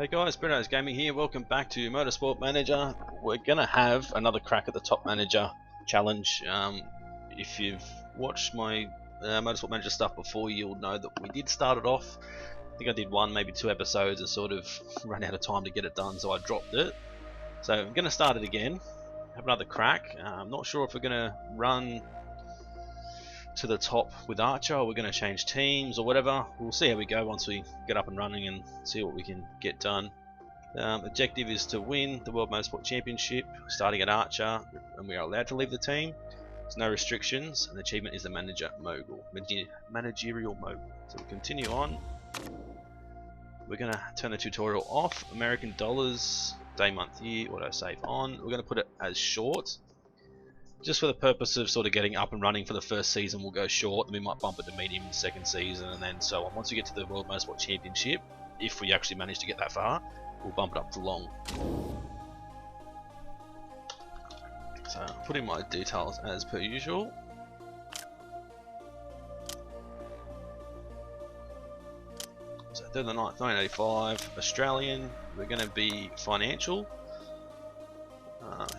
Hey guys, Bruno's Gaming here. Welcome back to Motorsport Manager. We're gonna have another crack at the Top Manager challenge. If you've watched my Motorsport Manager stuff before, you'll know that we did start it off. I think I did one, maybe two episodes, and sort of ran out of time to get it done, so I dropped it. So I'm gonna start it again, have another crack. I'm not sure if we're gonna run to the top with Archer or we're going to change teams or whatever. We'll see how we go once we get up and running and see what we can get done. Objective is to win the World Motorsport Championship starting at Archer, and we are allowed to leave the team. There's no restrictions, and the achievement is the managerial mogul. So we'll continue on. We're going to turn the tutorial off. American dollars, day, month, year, auto save on. We're going to put it as short, just for the purpose of sort of getting up and running for the first season. We'll go short, then we might bump it to medium in the second season, and then so on. Once we get to the World Motorsport Championship, if we actually manage to get that far, we'll bump it up to long. So I'll put in my details as per usual. So 3rd of the 9th, 1985, Australian. We're going to be financial.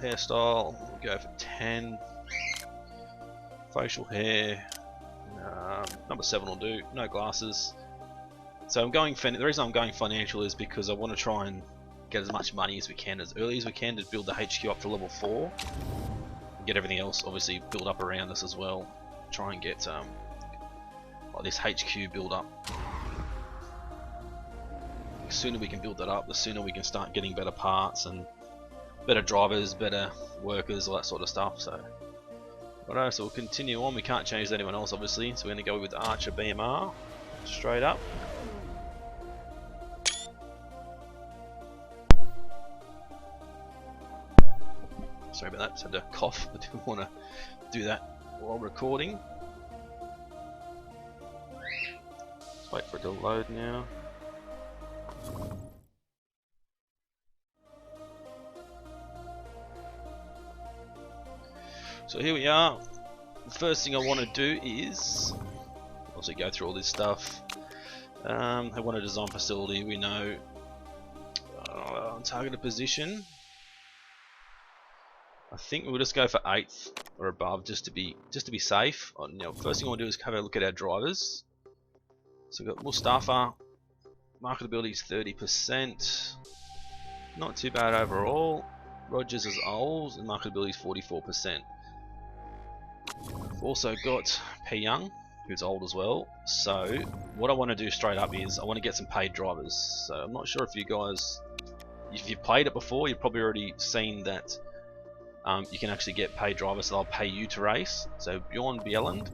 Hairstyle, we'll go for 10. Facial hair, number 7 will do. No glasses. So I'm going. The reason I'm going financial is because I want to try and get as much money as we can, as early as we can, to build the HQ up to level 4. And get everything else obviously built up around us as well. Try and get like this HQ build up. The sooner we can build that up, the sooner we can start getting better parts and better drivers, better workers, all that sort of stuff. So, alright, so we'll continue on. We can't change anyone else, obviously, so we're going to go with Archer BMR straight up. Sorry about that, just had to cough. I didn't want to do that while recording. Let's wait for it to load now. So here we are. The first thing I want to do is obviously go through all this stuff. I want a design facility. We know targeted position. I think we'll just go for 8th or above, just to be safe. First thing I want to do is have a look at our drivers. So we've got Mustafa. Marketability is 30%. Not too bad overall. Rogers is old and marketability is 44%. We've also got P Young, who's old as well. So what I want to do straight up is I want to get some paid drivers. So I'm not sure if you guys, if you've played it before, you've probably already seen that you can actually get paid drivers, so they'll pay you to race. So Bjorn Bjelland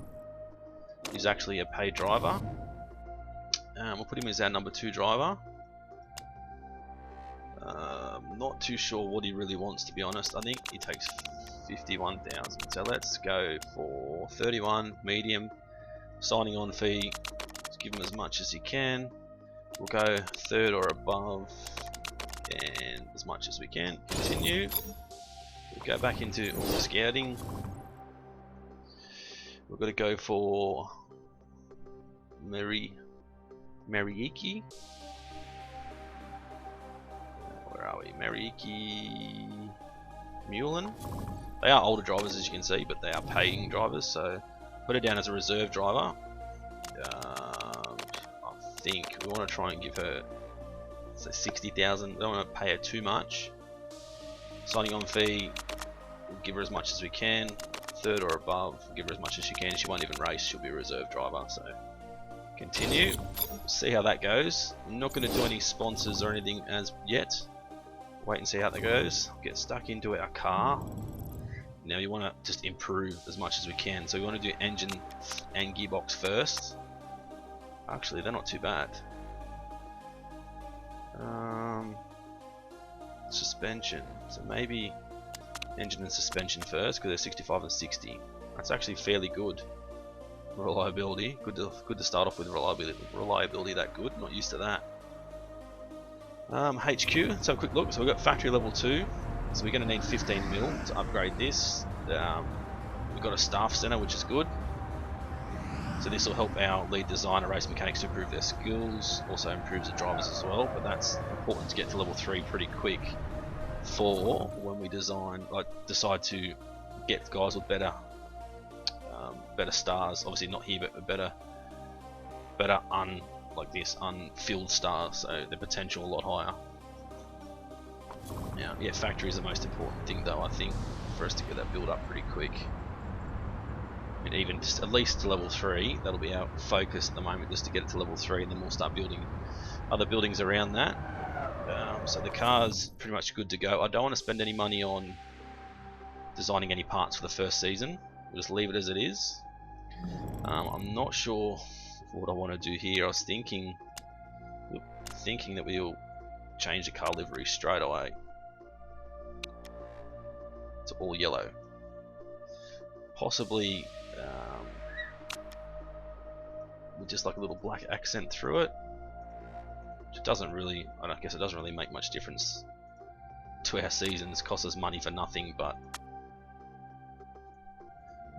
is actually a paid driver. We'll put him as our number 2 driver. Not too sure what he really wants, to be honest. I think he takes 51,000. So let's go for 31, medium, signing on fee. Let's give him as much as he can. We'll go 3rd or above, and as much as we can. Continue. We'll go back into all the scouting. We've got to go for Mariiki. Where are we? Mariiki Mullen. They are older drivers, as you can see, but they are paying drivers, so put it down as a reserve driver. I think we want to try and give her 60,000. We don't want to pay her too much. Signing on fee, we'll give her as much as we can. 3rd or above, we'll give her as much as she can. She won't even race, she'll be a reserve driver. So continue, see how that goes. I'm not going to do any sponsors or anything as yet. Wait and see how that goes. Get stuck into our car. Now you want to just improve as much as we can. So we want to do engine and gearbox first. Actually, they're not too bad. Suspension. So maybe engine and suspension first, because they're 65 and 60. That's actually fairly good. Reliability. Good to start off with reliability that good. Not used to that. HQ. Let's have a quick look. So we've got factory level 2. So we're going to need 15 mil to upgrade this. We've got a staff center, which is good. So this will help our lead designer race mechanics to improve their skills, also improves the drivers as well, but that's important to get to level 3 pretty quick for when we decide to get guys with better stars. Obviously not here, but better unfilled stars, so the potential a lot higher. Now, yeah, factory is the most important thing though, I think, for us to get that build up pretty quick. I mean, even just at least to level 3, that'll be our focus at the moment, just to get it to level 3, and then we'll start building other buildings around that. So the car's pretty much good to go. I don't want to spend any money on designing any parts for the first season. We'll just leave it as it is. I'm not sure what I want to do here. I was thinking that we'll change the car livery straight away to all yellow. Possibly with just like a little black accent through it. Which doesn't really, I guess it doesn't really make much difference to our seasons. Costs us money for nothing, but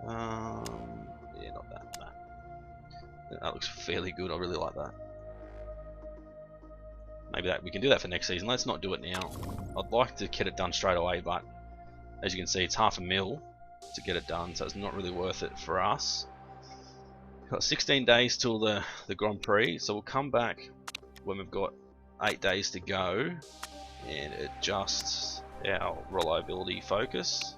yeah, not that. No. That looks fairly good. I really like that. Maybe we can do that for next season. Let's not do it now. I'd like to get it done straight away, but as you can see, it's $500,000 to get it done, so it's not really worth it for us. We've got 16 days till the Grand Prix, so we'll come back when we've got 8 days to go and adjust our reliability focus.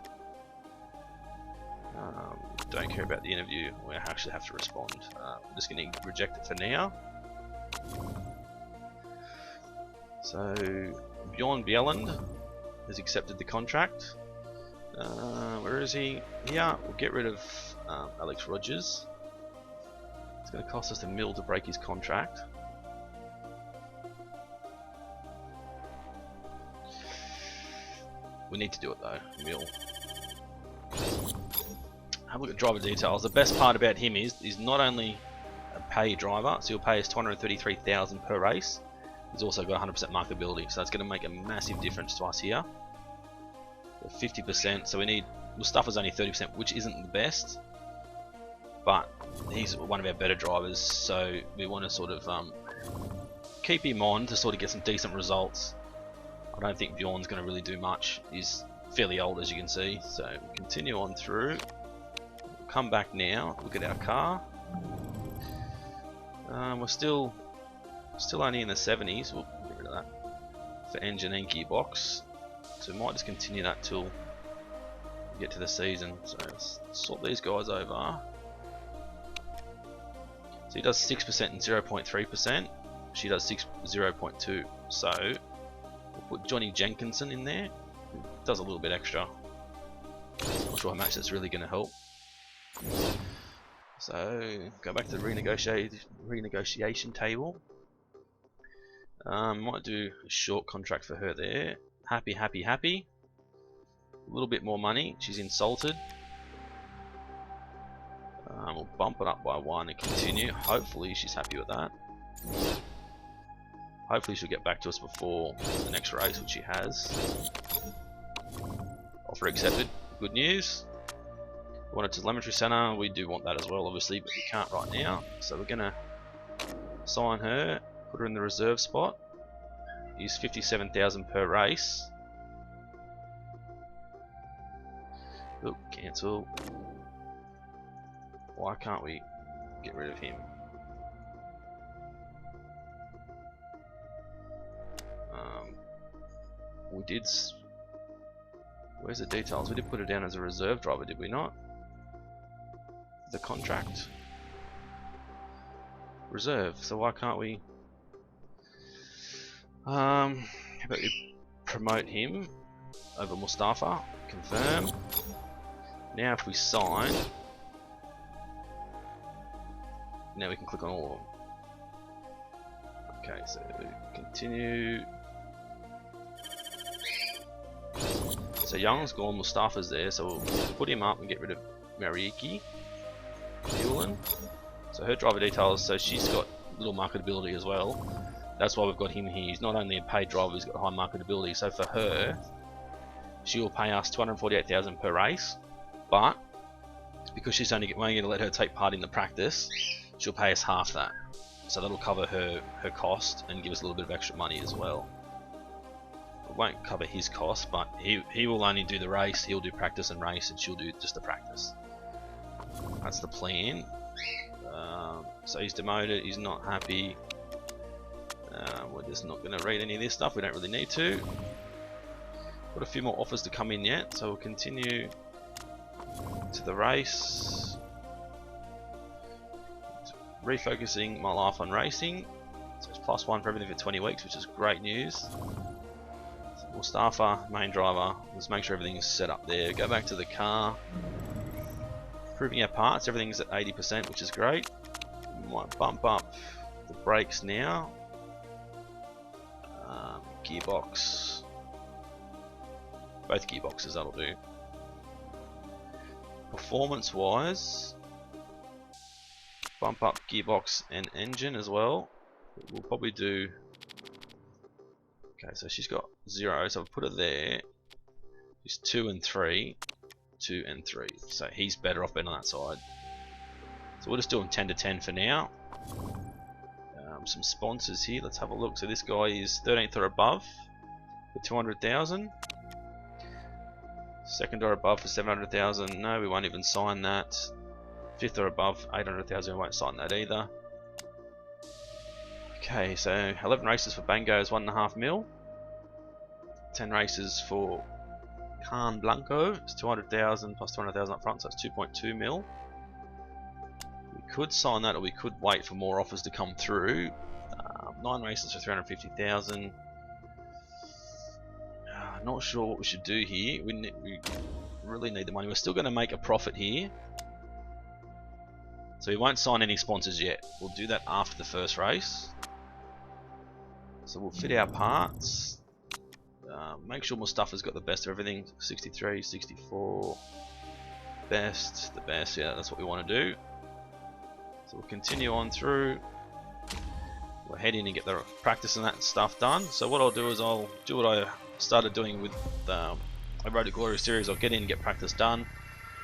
Don't care about the interview. We actually have to respond. I'm just going to reject it for now. So Bjorn Bjelland has accepted the contract. Where is he? Here. We'll get rid of Alex Rogers. It's going to cost us $1 million to break his contract. We need to do it though, $1 million. Have a look at driver details. The best part about him is he's not only a paid driver, so he'll pay us $233,000 per race. He's also got 100% markability, so that's going to make a massive difference to us here. 50%, so Mustafa's only 30%, which isn't the best, but he's one of our better drivers, so we want to sort of keep him on to sort of get some decent results. I don't think Bjorn's going to really do much. He's fairly old, as you can see, so we'll continue on through. We'll come back now, look at our car. We're still only in the 70s. We'll get rid of that for engine and gearbox. So we might just continue that till we get to the season. So let's sort these guys over. So he does 6% and 0.3%. She does 0.2. So we'll put Johnny Jenkinson in there. Who does a little bit extra. Not sure how much that's really going to help. So go back to the renegotiation table. Might do a short contract for her there. Happy. A little bit more money. She's insulted. We'll bump it up by 1 and continue. Hopefully she's happy with that. Hopefully she'll get back to us before the next race, which she has. Offer accepted. Good news. We want a telemetry center. We do want that as well, obviously, but we can't right now. So we're gonna sign her, put her in the reserve spot. Use 57,000 per race. Oop, cancel. Why can't we get rid of him? We did. Where's the details? We did put it down as a reserve driver, did we not? The contract. Reserve. So why can't we? How about we promote him over Mustafa? Confirm. Now if we sign, now we can click on all of them. Okay, so continue. So Young's gone, Mustafa's there, so we'll put him up and get rid of Mariiki. Yulan. So her driver details, so she's got little marketability as well. That's why we've got him here. He's not only a paid driver, he's got high marketability. So for her, she will pay us $248,000 per race, but because she's only going to let her take part in the practice, she'll pay us half that. So that'll cover her cost and give us a little bit of extra money as well. It won't cover his cost, but he will only do the race. He'll do practice and race, and she'll do just the practice. That's the plan. So he's demoted. He's not happy. We're just not going to read any of this stuff. We don't really need to. Got a few more offers to come in yet, so we'll continue to the race. Refocusing my life on racing. So it's +1 for everything for 20 weeks, which is great news. So Mustafa, main driver. Let's make sure everything's set up there. Go back to the car. Improving our parts. Everything's at 80%, which is great. We might bump up the brakes now. Gearbox. Both gearboxes, that'll do. Performance wise, bump up gearbox and engine as well. We'll probably do. Okay, so she's got 0, so I'll put it there. She's 2 and 3, 2 and 3. So he's better off being on that side. So we'll just do him 10 to 10 for now. Some sponsors here. Let's have a look. So this guy is 13th or above for 200,000. Second or above for 700,000. No, we won't even sign that. 5th or above 800,000. We won't sign that either. Okay, so 11 races for Bango is 1.5 mil. 10 races for Khan Blanco is 200,000 plus 200,000 up front, so it's 2.2 mil. We could sign that, or we could wait for more offers to come through. 9 races for 350,000. Not sure what we should do here. We really need the money. We're still going to make a profit here, so we won't sign any sponsors yet. We'll do that after the first race. So we'll fit our parts. Make sure Mustafa's got the best of everything. 63, 64, best, the best. Yeah, that's what we want to do. So we'll continue on through. We'll head in and get the practice and that stuff done. So what I'll do is I'll do what I started doing with the Road to Glory series. I'll get in and get practice done,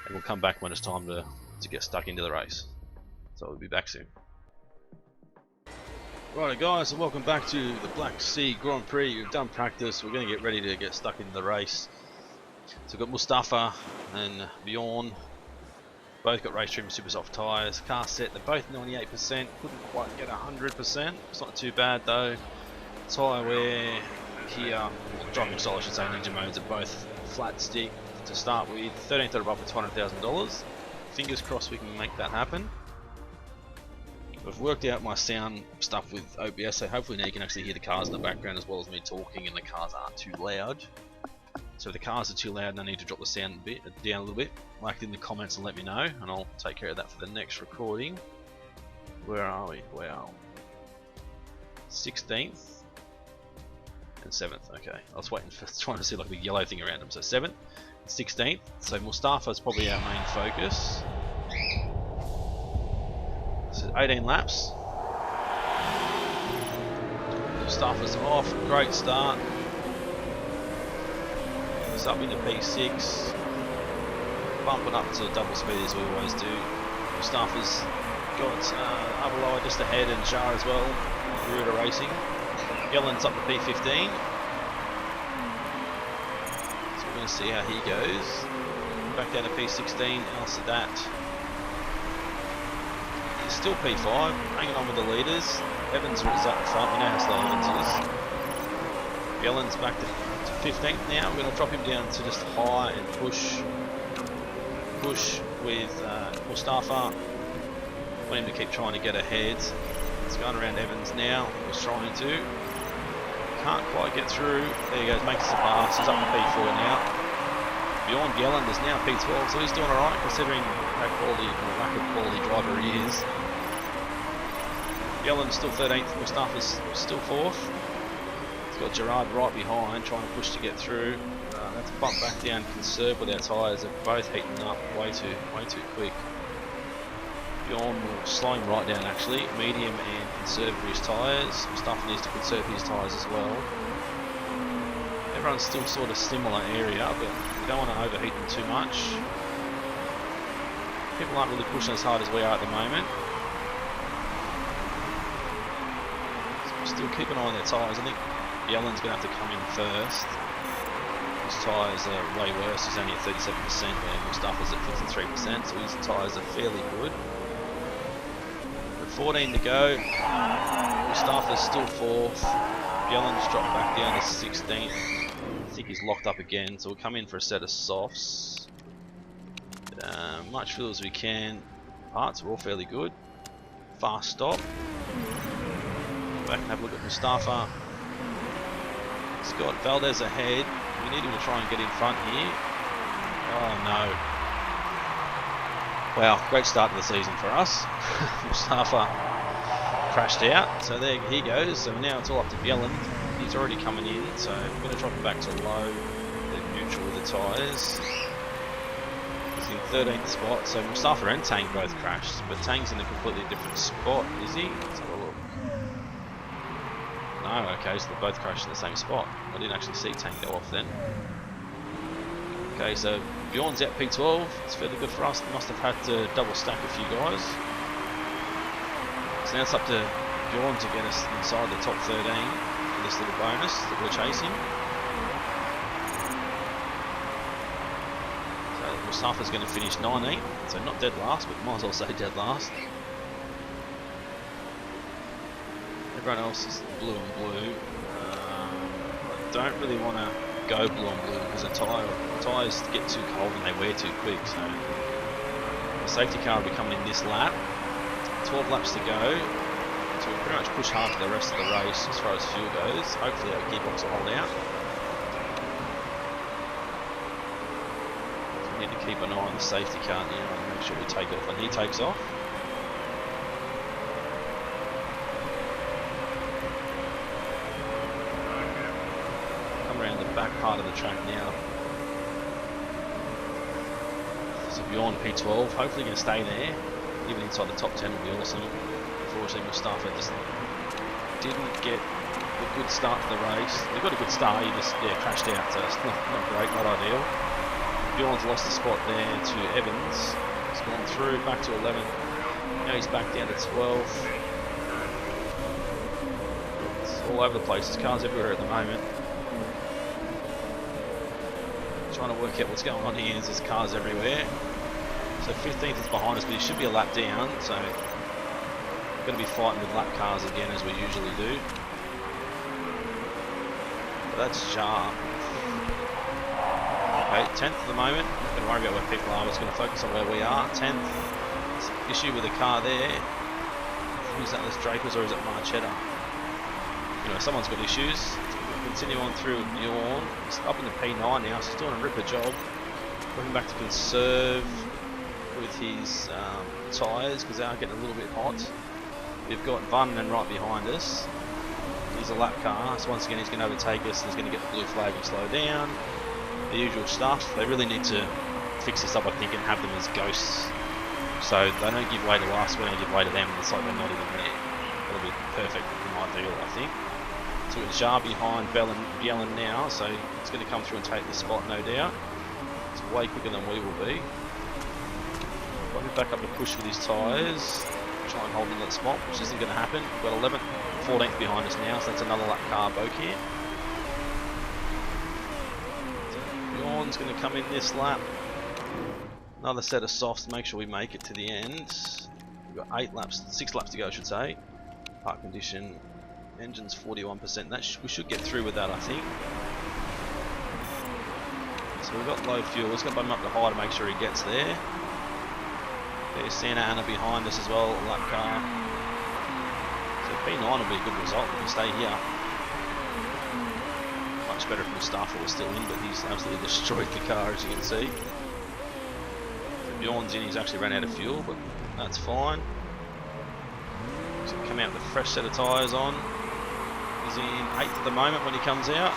and we'll come back when it's time to get stuck into the race. So we'll be back soon. Right guys, so welcome back to the Black Sea Grand Prix. We've done practice. We're going to get ready to get stuck into the race. So we've got Mustafa and Bjorn. Both got race trim super soft tyres. Car set, they're both 98%. Couldn't quite get 100%. It's not too bad though. Tyre wear here, driving style I should say, Ninja modes are both flat stick to start with. 13th or above for $200,000. Fingers crossed we can make that happen. I've worked out my sound stuff with OBS, so hopefully now you can actually hear the cars in the background as well as me talking, and the cars aren't too loud. So if the cars are too loud and I need to drop the sound down a little bit, like it in the comments and let me know, and I'll take care of that for the next recording. Where are we? Wow. 16th and 7th. Okay, I was waiting for trying to see like a yellow thing around them. So 7th, 16th. So Mustafa's probably our main focus. So 18 laps. Mustafa's off. Great start. It's up into P6. Bumping up to double speed as we always do. Mustafa's got Avaloa just ahead and Shah as well. Garuda Racing. Gellen's up to P15. So we're going to see how he goes. Back down to P16. Al Sadat. He's still P5, hanging on with the leaders. Evans is up in front. We know how slow Evans is. Gellen's back to 15th now. We're going to drop him down to just high and push with Mustafa. Want him to keep trying to get ahead. It's going around Evans now. He's trying to. Can't quite get through. There he goes, makes a pass. He's up to P4 now. Bjorn Gelland is now P12, so he's doing alright considering how quality or lack of quality driver he is. Gelland's still 13th. Mustafa's still 4th. Got Gerard right behind, trying to push to get through. Let's bump back down, conserve with our tyres. They're both heating up way too quick. Bjorn will slow him right down actually, medium and conserve his tyres. Mustafa needs to conserve his tyres as well. Everyone's still sort of similar area, but we don't want to overheat them too much. people aren't really pushing as hard as we are at the moment. So still keep an eye on their tyres. I think Yellen's going to have to come in first. His tyres are way worse. He's only at 37%, where Mustafa's at 53%, so his tyres are fairly good. But 14 to go. Mustafa's still 4th. Yellen's dropped back down to 16th. I think he's locked up again, so we'll come in for a set of softs. Much fuel as we can. Parts are all fairly good. Fast stop. Back and have a look at Mustafa. Scott Valdez ahead. We need him to try and get in front here. Oh no. Wow, great start to the season for us. Mustafa crashed out, so there he goes. So now it's all up to Bjelland. He's already coming in, so I'm going to drop him back to low, then neutral with the tyres. He's in 13th spot, so Mustafa and Tang both crashed, but Tang's in a completely different spot, is he? Let's have a look. No, okay, so they both crashed in the same spot. I didn't actually see Tang go off then. Okay, so Bjorn's out P12. It's fairly good for us. They must have had to double stack a few guys. So now it's up to Bjorn to get us inside the top 13 for this little bonus that we're chasing. So Mustafa's going to finish 19th, so not dead last, but might as well say dead last. Everyone else is blue and blue. I don't really want to go blue and blue because the tyres get too cold and they wear too quick. So the safety car will be coming in this lap. 12 laps to go. So we'll pretty much push hard for the rest of the race as far as fuel goes. Hopefully our gearbox will hold out. So we need to keep an eye on the safety car now and make sure we take off when he takes off. Around the back part of the track now. So Bjorn P12, hopefully going to stay there. Even inside the top 10 will be awesome. Unfortunately Mustafa just didn't get a good start to the race. He got a good start, he just crashed out, so it's not great, not ideal. Bjorn's lost the spot there to Evans. He's gone through, back to 11. Now he's back down to 12. It's all over the place, there's cars everywhere at the moment. Trying to work out what's going on here. There's cars everywhere. So 15th is behind us, but he should be a lap down. So we're going to be fighting with lap cars again as we usually do. But that's Jar. Okay, 10th at the moment. Not going to worry about where people are. We're just going to focus on where we are. 10th. Issue with the car there. Who's that? This Drapers or is it Marchetta? You know, someone's got issues. Continue on through with Bjorn. He's up in the P9 now, so he's doing a ripper job. Looking back to conserve with his tyres because they are getting a little bit hot. We've got Vunnen right behind us. He's a lap car, so once again he's going to overtake us and he's going to get the blue flag and slow down. The usual stuff. They really need to fix this up, I think, and have them as ghosts. So they don't give way to us, we don't give way to them. It's like they're not even there. That'll be perfect and ideal, I think. So we've got Jar behind Bjelland now, so it's going to come through and take the spot, no doubt. It's way quicker than we will be. Probably back up the push with his tyres, try and hold him in that spot, which isn't going to happen. We've got 11th, 14th behind us now, so that's another lap car Bokeh. So Bjorn's going to come in this lap. Another set of softs to make sure we make it to the end. We've got 6 laps to go, I should say. Park condition. Engine's 41%. We should get through with that, I think. So we've got low fuel. It's going to bump him up to high to make sure he gets there. There's Santa Ana behind us as well, lap car. So P9 will be a good result if we stay here. Much better if Mustafa was still in, but he's absolutely destroyed the car, as you can see. So Bjorn's in, he's actually ran out of fuel, but that's fine. So come out with a fresh set of tyres on. He's in 8th at the moment when he comes out.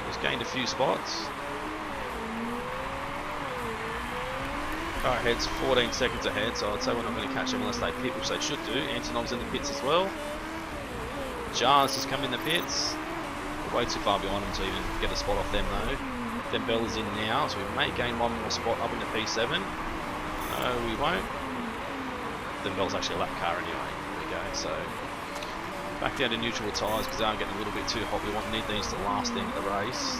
He's gained a few spots. Car ahead's 14 seconds ahead, so I'd say we're not going to catch them unless they pit, which they should do. Antonov's in the pits as well. Jar's just come in the pits. We're way too far behind them to even get a spot off them though. Then Bella's in now, so we may gain one more spot up in the P7. No, we won't. The Bell's actually a lap car anyway. There we go. So back down to neutral tyres because they are getting a little bit too hot. We need these to last the end of the race.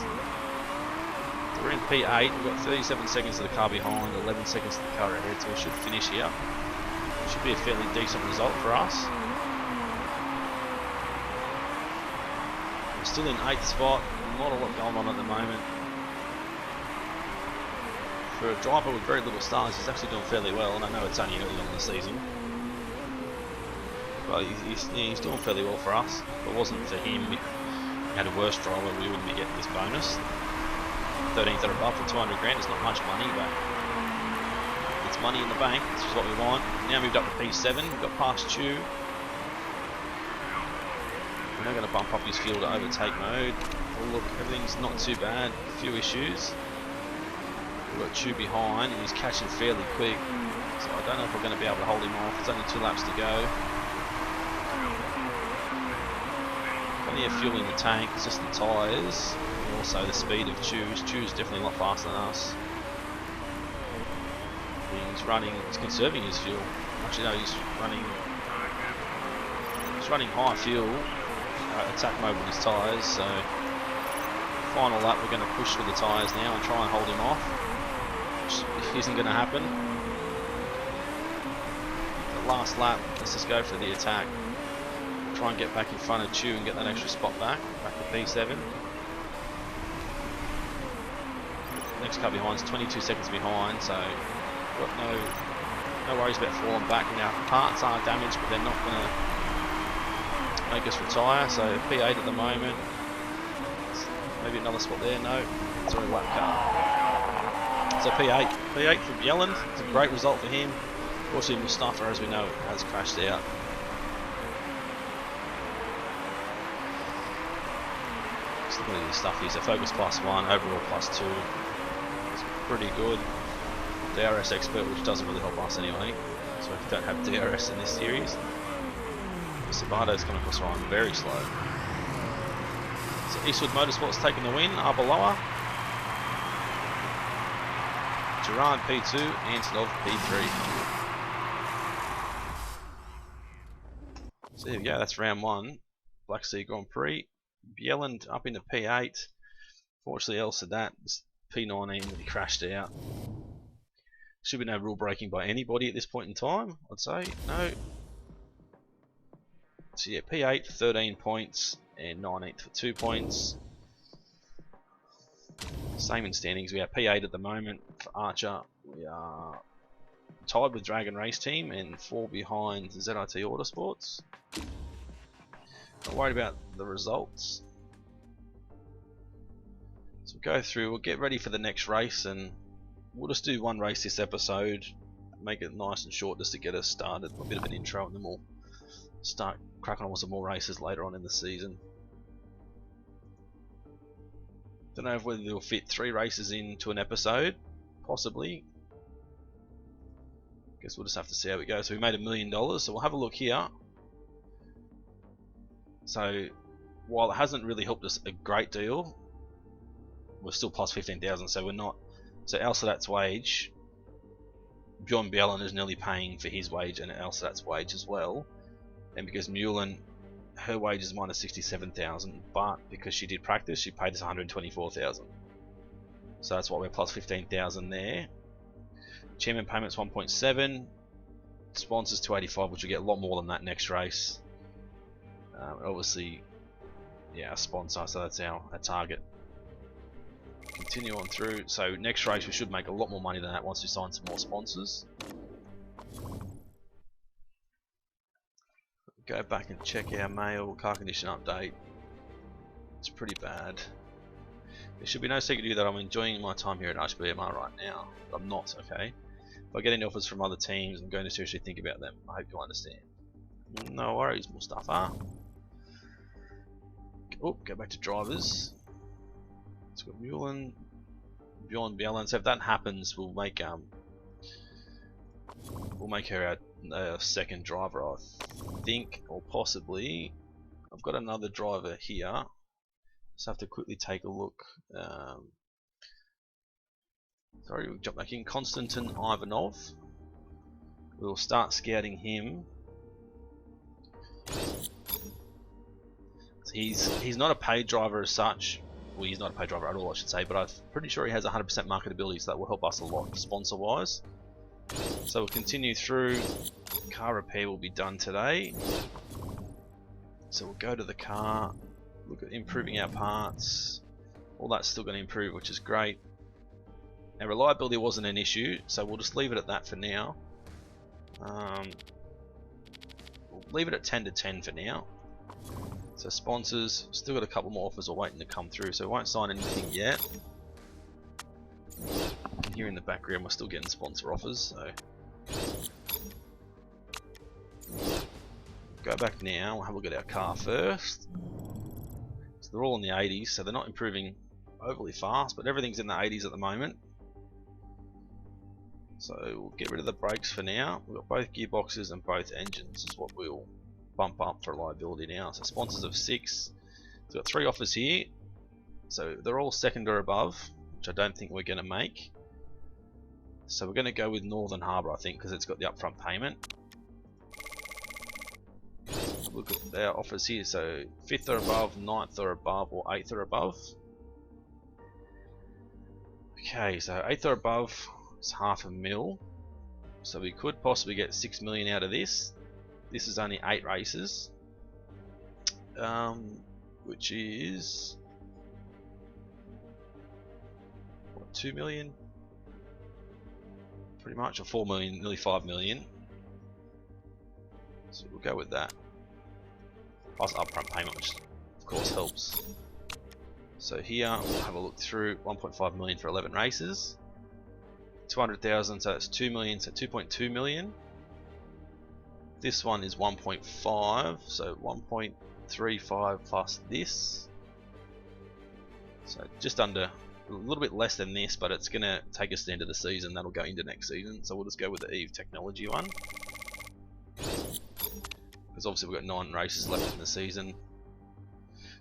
So we're in P8. We've got 37 seconds to the car behind, 11 seconds to the car ahead. So we should finish here. It should be a fairly decent result for us. We're still in 8th spot. Not a lot going on at the moment. For a driver with very little stars, he's actually doing fairly well, and I know it's only early on in the season. But he's doing fairly well for us. If it wasn't for him, if we had a worse driver, we wouldn't be getting this bonus. 13th or above for 200 grand is not much money, but it's money in the bank, which is what we want. Now moved up to P7, we've got past Chew. We're now going to bump up his fuel to overtake mode. Oh look, everything's not too bad, a few issues. We've got Chew behind and he's catching fairly quick. So I don't know if we're going to be able to hold him off. There's only 2 laps to go. Plenty of fuel in the tank, it's just the tyres. And also the speed of Chew's. Chew's definitely a lot faster than us. He's conserving his fuel. Actually no, he's running high fuel. Attack mode with his tyres, so final lap we're going to push with the tyres now and try and hold him off, which isn't going to happen. The last lap, let's just go for the attack, try and get back in front of Chew and get that extra spot back to P7. Next car behind is 22 seconds behind, so we've got no worries about falling back. Now parts are damaged, but they're not going to make us retire. So P8 at the moment. Maybe another spot there. No, it's already lap car. So P8 for Yellen. It's a great result for him. Unfortunately, Mustafa, as we know, has crashed out. Just looking at his stuff here. So focus +1, overall +2. It's pretty good. DRS expert, which doesn't really help us anyway. So we don't have DRS in this series. Sabato's coming across the line very slow. So Eastwood Motorsport's taking the win, Arbeloa. Gerard P2, Antonov P3. So there we go, that's round 1. Black Sea Grand Prix. Bjelland up into P8. Fortunately, El Sadat is P19 when he crashed out. Should be no rule breaking by anybody at this point in time, I'd say. No. So yeah, P8 for 13 points and 19th for 2 points. Same in standings, we are P8 at the moment for Archer. We are tied with Dragon Race Team and 4 behind ZIT Autosports. Not worried about the results. So we'll go through, we'll get ready for the next race, and we'll just do 1 race this episode, make it nice and short just to get us started, a bit of an intro, and then we'll start cracking on with some more races later on in the season. Don't know whether they'll fit 3 races into an episode, possibly. Guess we'll just have to see how it goes. So we made $1 million, so we'll have a look here. So while it hasn't really helped us a great deal, we're still plus 15,000, so we're not. So El Sadat's wage, Bjorn Bjelland is nearly paying for his wage and El Sadat's wage as well. And because Mullen, her wage is minus 67,000, but because she did practice, she paid us 124,000. So that's why we're plus 15,000 there. Chairman payments 1.7, sponsors 285, which will get a lot more than that next race. Obviously, yeah, a sponsor, so that's our target. Continue on through. So next race we should make a lot more money than that once we sign some more sponsors. Go back and check our mail, car condition update. It's pretty bad. There should be no secret to you that I'm enjoying my time here at HBMR right now. But I'm not, okay? If I get any offers from other teams, I'm going to seriously think about them. I hope you understand. No worries, Mustafa. Oh, go back to drivers. Let's go Mullen, Bjorn Bjelland. So if that happens, we'll make her our second driver, I think, or possibly. I've got another driver here. Just have to quickly take a look. Sorry, we'll jump back in. Konstantin Ivanov. we'll start scouting him. So he's not a paid driver as such. Well, he's not a paid driver at all, I should say, but I'm pretty sure he has 100% marketability, so that will help us a lot sponsor-wise. So we'll continue through. Car repair will be done today. So we'll go to the car, look at improving our parts. All that's still going to improve, which is great. Now reliability wasn't an issue, so we'll just leave it at that for now. We'll leave it at 10 to 10 for now. So sponsors, still got a couple more offers are waiting to come through, so we won't sign anything yet. And here in the background we're still getting sponsor offers, so go back now, we'll have a look at our car first. So they're all in the 80s, so they're not improving overly fast, but everything's in the 80s at the moment. So we'll get rid of the brakes for now. We've got both gearboxes and both engines is what we'll bump up for reliability now. So sponsors of 6. We've got 3 offers here. So they're all second or above, which I don't think we're going to make. So we're going to go with Northern Harbour, I think, because it's got the upfront payment. Look at our offers here. So 5th or above, 9th or above, or 8th or above. Okay, so 8th or above is $500,000. So we could possibly get 6 million out of this. This is only 8 races, which is what, 2 million, pretty much, or 4 million, nearly 5 million. So we'll go with that. Plus upfront payment, which of course helps. So here we'll have a look through. 1.5 million for 11 races. 200,000, so that's 2 million, so 2.2 million. This one is 1.5, so 1.35 plus this. So just under, a little bit less than this, but it's going to take us to the end of the season. That'll go into next season. So we'll just go with the Eve Technology one. Because obviously we've got 9 races left in the season.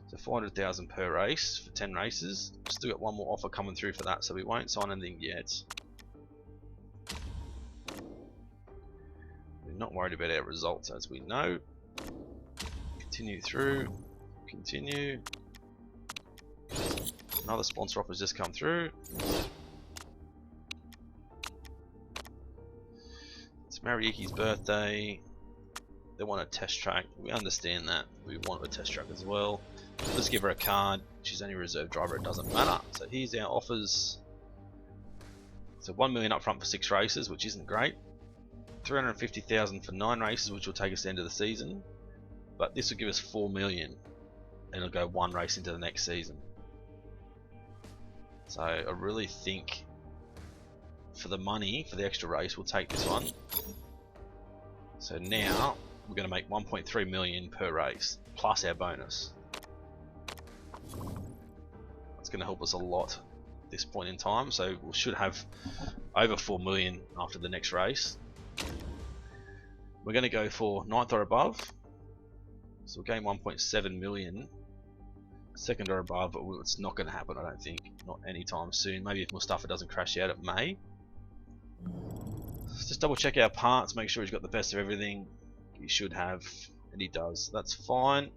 So 400,000 per race for 10 races. Still got one more offer coming through for that, so we won't sign anything yet. Not worried about our results, as we know. Continue through. Continue. Another sponsor offer has just come through. It's Mariuki's birthday. They want a test track. We understand that. We want a test track as well. Let's give her a card. She's only a reserve driver. It doesn't matter. So here's our offers. So 1 million up front for 6 races, which isn't great. 350,000 for 9 races, which will take us to the end of the season, but this will give us 4 million, and it'll go 1 race into the next season. So I really think for the money, for the extra race, we'll take this one. So now we're going to make 1.3 million per race, plus our bonus. That's going to help us a lot at this point in time, so we should have over 4 million after the next race. We're going to go for 9th or above, so we'll gain 1.7 million. 2nd or above, but it's not going to happen, I don't think, not anytime soon. Maybe if Mustafa doesn't crash out, it may. Just double check our parts, make sure he's got the best of everything. He should have, and he does. That's fine.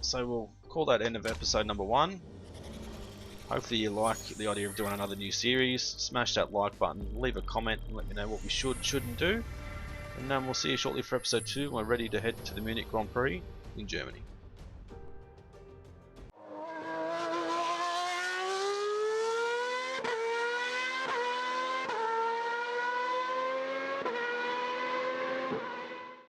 So we'll call that end of episode number 1. Hopefully you like the idea of doing another new series. Smash that like button, leave a comment, and let me know what we shouldn't do. And we'll see you shortly for episode 2. We're ready to head to the Munich Grand Prix in Germany.